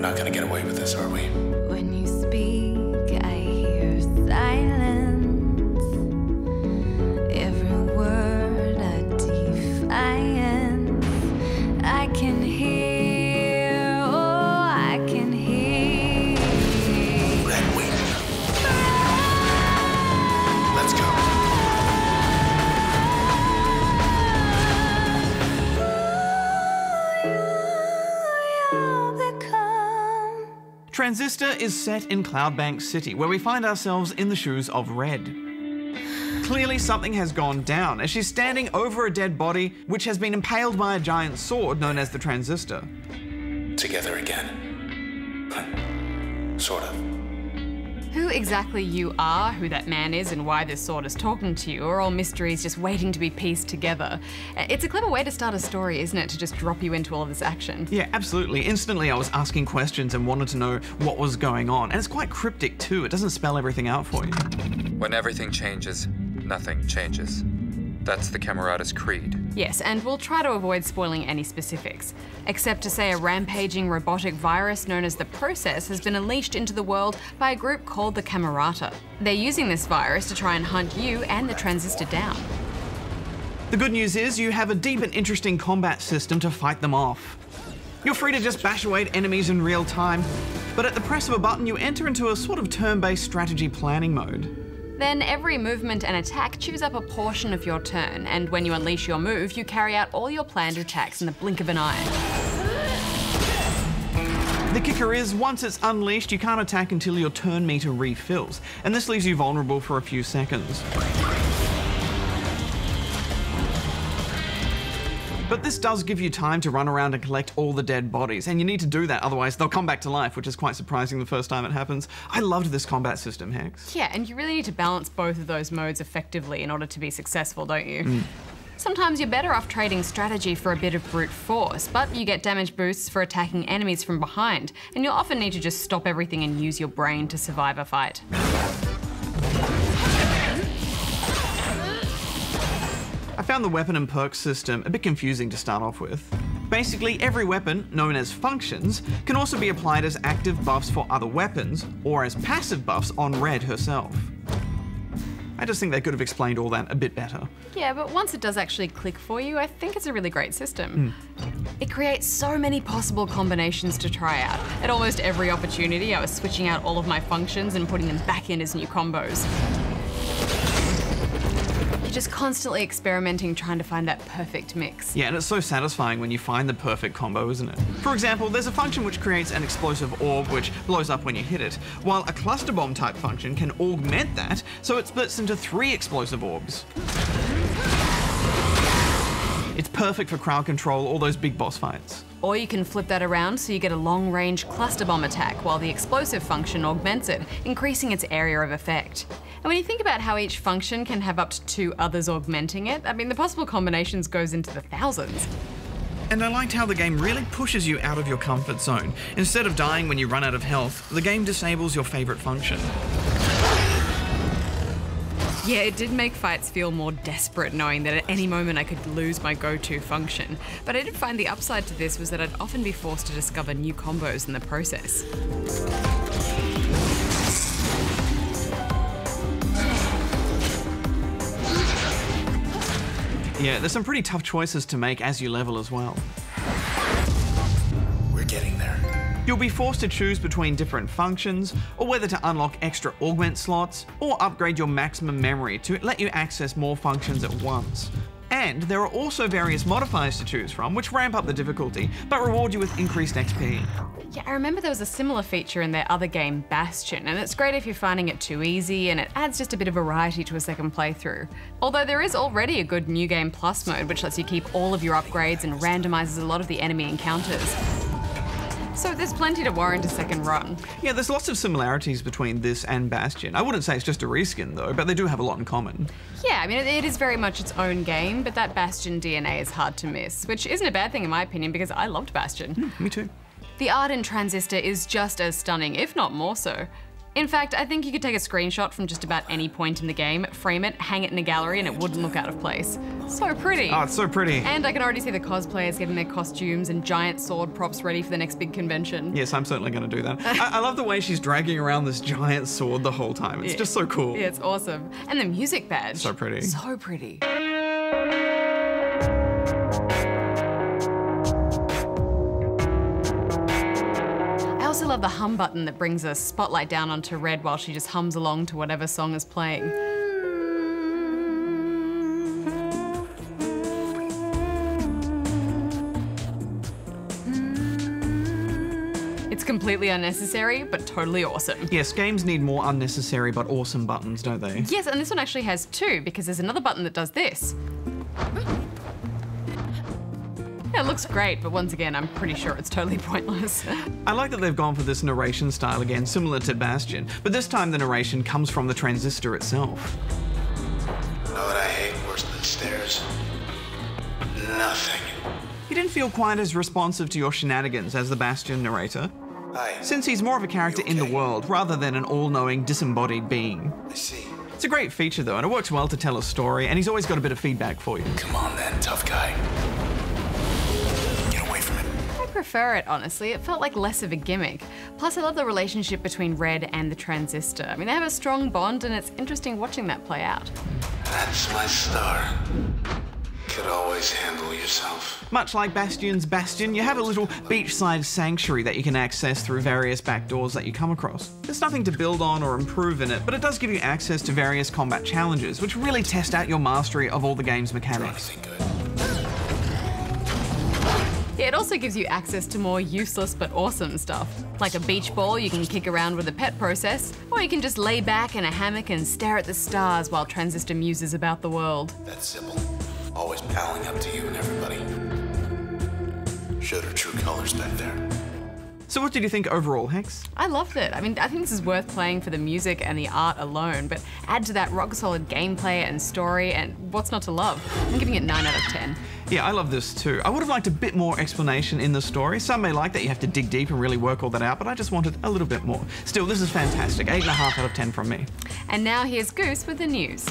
not gonna get away with this, are we? When you speak, I hear silence. Every word a defiance. I can hear, oh, I can hear. Red, wait. Let's go. Transistor is set in Cloudbank City, where we find ourselves in the shoes of Red. Clearly something has gone down, as she's standing over a dead body which has been impaled by a giant sword known as the Transistor. Together again. Sort of. Who exactly you are, who that man is, and why this sword is talking to you are all mysteries just waiting to be pieced together. It's a clever way to start a story, isn't it, to just drop you into all of this action? Yeah, absolutely. Instantly I was asking questions and wanted to know what was going on. And it's quite cryptic too, it doesn't spell everything out for you. When everything changes, nothing changes. That's the Camerata's creed. Yes, and we'll try to avoid spoiling any specifics, except to say a rampaging robotic virus known as the Process has been unleashed into the world by a group called the Camerata. They're using this virus to try and hunt you and the Transistor down. The good news is you have a deep and interesting combat system to fight them off. You're free to just bash away at enemies in real time, but at the press of a button you enter into a sort of turn-based strategy planning mode. Then every movement and attack chews up a portion of your turn, and when you unleash your move, you carry out all your planned attacks in the blink of an eye. The kicker is, once it's unleashed, you can't attack until your turn meter refills, and this leaves you vulnerable for a few seconds. But this does give you time to run around and collect all the dead bodies, and you need to do that, otherwise they'll come back to life, which is quite surprising the first time it happens. I loved this combat system, Hex. Yeah, and you really need to balance both of those modes effectively in order to be successful, don't you? Sometimes you're better off trading strategy for a bit of brute force, but you get damage boosts for attacking enemies from behind, and you'll often need to just stop everything and use your brain to survive a fight. I found the weapon and perks system a bit confusing to start off with. Basically, every weapon, known as functions, can also be applied as active buffs for other weapons, or as passive buffs on Red herself. I just think they could have explained all that a bit better. Yeah, but once it does actually click for you, I think it's a really great system. It creates so many possible combinations to try out. At almost every opportunity, I was switching out all of my functions and putting them back in as new combos. You're just constantly experimenting, trying to find that perfect mix. Yeah, and it's so satisfying when you find the perfect combo, isn't it? For example, there's a function which creates an explosive orb which blows up when you hit it, while a cluster bomb type function can augment that, so it splits into 3 explosive orbs. It's perfect for crowd control, all those big boss fights. Or you can flip that around so you get a long-range cluster bomb attack while the explosive function augments it, increasing its area of effect. And when you think about how each function can have up to 2 others augmenting it, I mean, the possible combinations goes into the thousands. And I liked how the game really pushes you out of your comfort zone. Instead of dying when you run out of health, the game disables your favorite function. Yeah, it did make fights feel more desperate knowing that at any moment I could lose my go-to function. But I did find the upside to this was that I'd often be forced to discover new combos in the process. Yeah, there's some pretty tough choices to make as you level as well. We're getting there. You'll be forced to choose between different functions, or whether to unlock extra augment slots, or upgrade your maximum memory to let you access more functions at once. And there are also various modifiers to choose from, which ramp up the difficulty, but reward you with increased XP. Yeah, I remember there was a similar feature in their other game, Bastion, and it's great if you're finding it too easy, and it adds just a bit of variety to a second playthrough. Although there is already a good New Game Plus mode, which lets you keep all of your upgrades and randomizes a lot of the enemy encounters. So there's plenty to warrant a second run. Yeah, there's lots of similarities between this and Bastion. I wouldn't say it's just a reskin though, but they do have a lot in common. Yeah, I mean, it is very much its own game, but that Bastion DNA is hard to miss, which isn't a bad thing in my opinion because I loved Bastion. Me too. The art in Transistor is just as stunning, if not more so. In fact, I think you could take a screenshot from just about any point in the game, frame it, hang it in a gallery, and it wouldn't look out of place. So pretty. Oh, it's so pretty. And I can already see the cosplayers getting their costumes and giant sword props ready for the next big convention. Yes, I'm certainly going to do that. I love the way she's dragging around this giant sword the whole time. It's just so cool. Yeah, it's awesome. And the music badge. So pretty. So pretty. I also love the hum button that brings a spotlight down onto Red while she just hums along to whatever song is playing. It's completely unnecessary, but totally awesome. Yes, games need more unnecessary but awesome buttons, don't they? Yes, and this one actually has two, because there's another button that does this. Yeah, it looks great, but once again, I'm pretty sure it's totally pointless. I like that they've gone for this narration style again, similar to Bastion, but this time the narration comes from the Transistor itself. Know what I hate worse than stairs? Nothing. He didn't feel quite as responsive to your shenanigans as the Bastion narrator, Hi. since he's more of a character in the world rather than an all-knowing, disembodied being. I see. It's a great feature though, and it works well to tell a story, and he's always got a bit of feedback for you. Come on then, tough guy. Get away from it. I prefer it, honestly. It felt like less of a gimmick. Plus, I love the relationship between Red and the Transistor. I mean, they have a strong bond, and it's interesting watching that play out. That's my star. Could always handle yourself. Much like Bastion's Bastion, you have a little beachside sanctuary that you can access through various back doors that you come across. There's nothing to build on or improve in it, but it does give you access to various combat challenges, which really test out your mastery of all the game's mechanics. Anything good? Yeah, it also gives you access to more useless but awesome stuff. Like a beach ball you can kick around with a pet process, or you can just lay back in a hammock and stare at the stars while Transistor muses about the world. That's Sybil. Always palling up to you and everybody. Showed her true colors back there. So what did you think overall, Hex? I loved it. I mean, I think this is worth playing for the music and the art alone, but add to that rock solid gameplay and story, and what's not to love? I'm giving it 9 out of 10. Yeah, I love this too. I would have liked a bit more explanation in the story. Some may like that you have to dig deep and really work all that out, but I just wanted a little bit more. Still, this is fantastic. 8.5 out of 10 from me. And now here's Goose with the news.